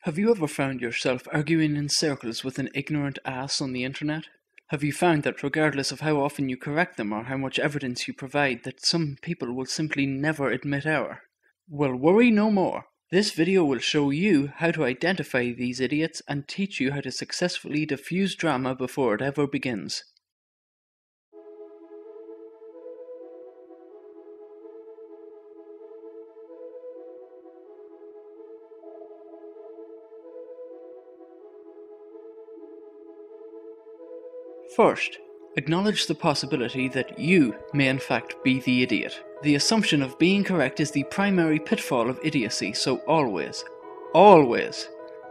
Have you ever found yourself arguing in circles with an ignorant ass on the internet? Have you found that regardless of how often you correct them or how much evidence you provide, that some people will simply never admit error? Well, worry no more. This video will show you how to identify these idiots and teach you how to successfully diffuse drama before it ever begins. First, acknowledge the possibility that you may in fact be the idiot. The assumption of being correct is the primary pitfall of idiocy, so always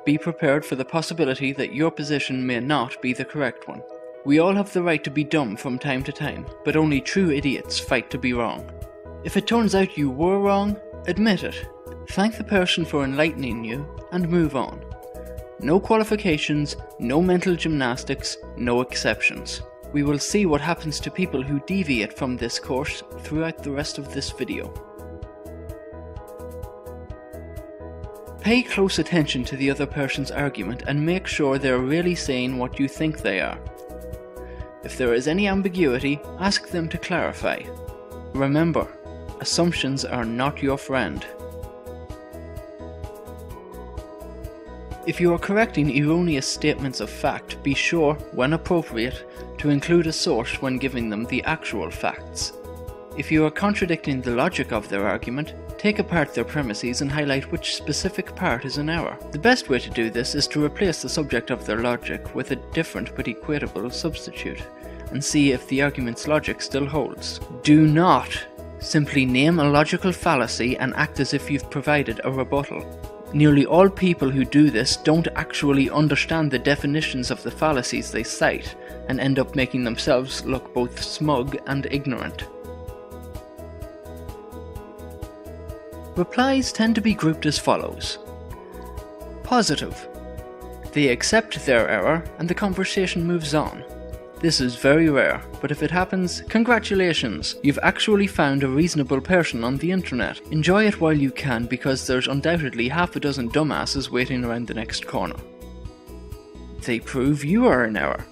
be prepared for the possibility that your position may not be the correct one. We all have the right to be dumb from time to time, but only true idiots fight to be wrong. If it turns out you were wrong, admit it. Thank the person for enlightening you and move on. No qualifications, no mental gymnastics, no exceptions. We will see what happens to people who deviate from this course throughout the rest of this video. Pay close attention to the other person's argument and make sure they're really saying what you think they are. If there is any ambiguity, ask them to clarify. Remember, assumptions are not your friend. If you are correcting erroneous statements of fact, be sure, when appropriate, to include a source when giving them the actual facts. If you are contradicting the logic of their argument, take apart their premises and highlight which specific part is in error. The best way to do this is to replace the subject of their logic with a different but equatable substitute, and see if the argument's logic still holds. Do not simply name a logical fallacy and act as if you've provided a rebuttal. Nearly all people who do this don't actually understand the definitions of the fallacies they cite, and end up making themselves look both smug and ignorant. Replies tend to be grouped as follows. Positive. They accept their error and the conversation moves on. This is very rare, but if it happens, congratulations! You've actually found a reasonable person on the internet. Enjoy it while you can, because there's undoubtedly half a dozen dumbasses waiting around the next corner. They prove you are in error.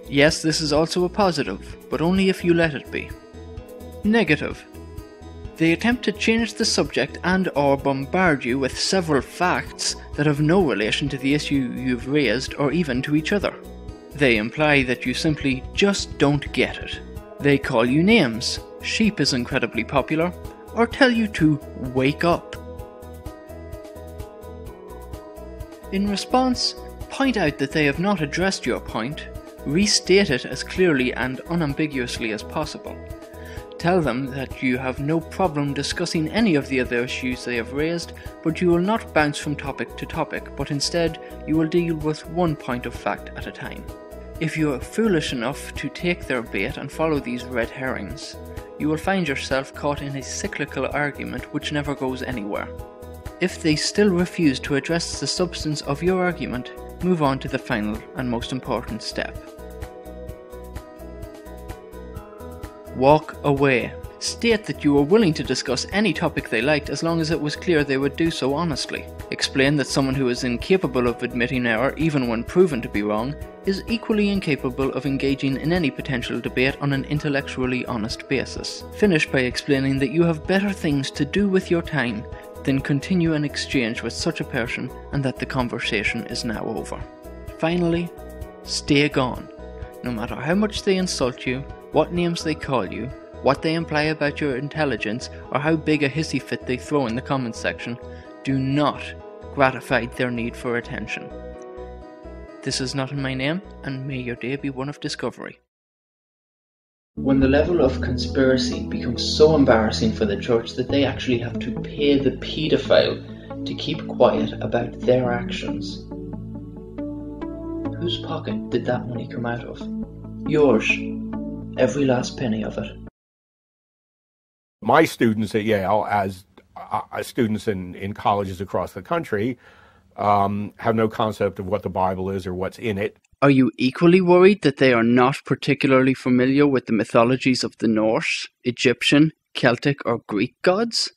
Yes, this is also a positive, but only if you let it be. Negative. They attempt to change the subject and/or bombard you with several facts that have no relation to the issue you've raised or even to each other. They imply that you simply just don't get it. They call you names, sheep is incredibly popular, or tell you to wake up. In response, point out that they have not addressed your point, restate it as clearly and unambiguously as possible. Tell them that you have no problem discussing any of the other issues they have raised, but you will not bounce from topic to topic, but instead you will deal with one point of fact at a time. If you are foolish enough to take their bait and follow these red herrings, you will find yourself caught in a cyclical argument which never goes anywhere. If they still refuse to address the substance of your argument, move on to the final and most important step. Walk away. State that you were willing to discuss any topic they liked as long as it was clear they would do so honestly. Explain that someone who is incapable of admitting error even when proven to be wrong is equally incapable of engaging in any potential debate on an intellectually honest basis. Finish by explaining that you have better things to do with your time than continue an exchange with such a person and that the conversation is now over. Finally, stay gone. No matter how much they insult you, what names they call you, what they imply about your intelligence, or how big a hissy fit they throw in the comments section, do not gratify their need for attention. This is not in my name, and may your day be one of discovery. When the level of conspiracy becomes so embarrassing for the church that they actually have to pay the paedophile to keep quiet about their actions. Whose pocket did that money come out of? Yours. Every last penny of it. My students at Yale, as students in colleges across the country, have no concept of what the Bible is or what's in it. Are you equally worried that they are not particularly familiar with the mythologies of the Norse, Egyptian, Celtic or Greek gods?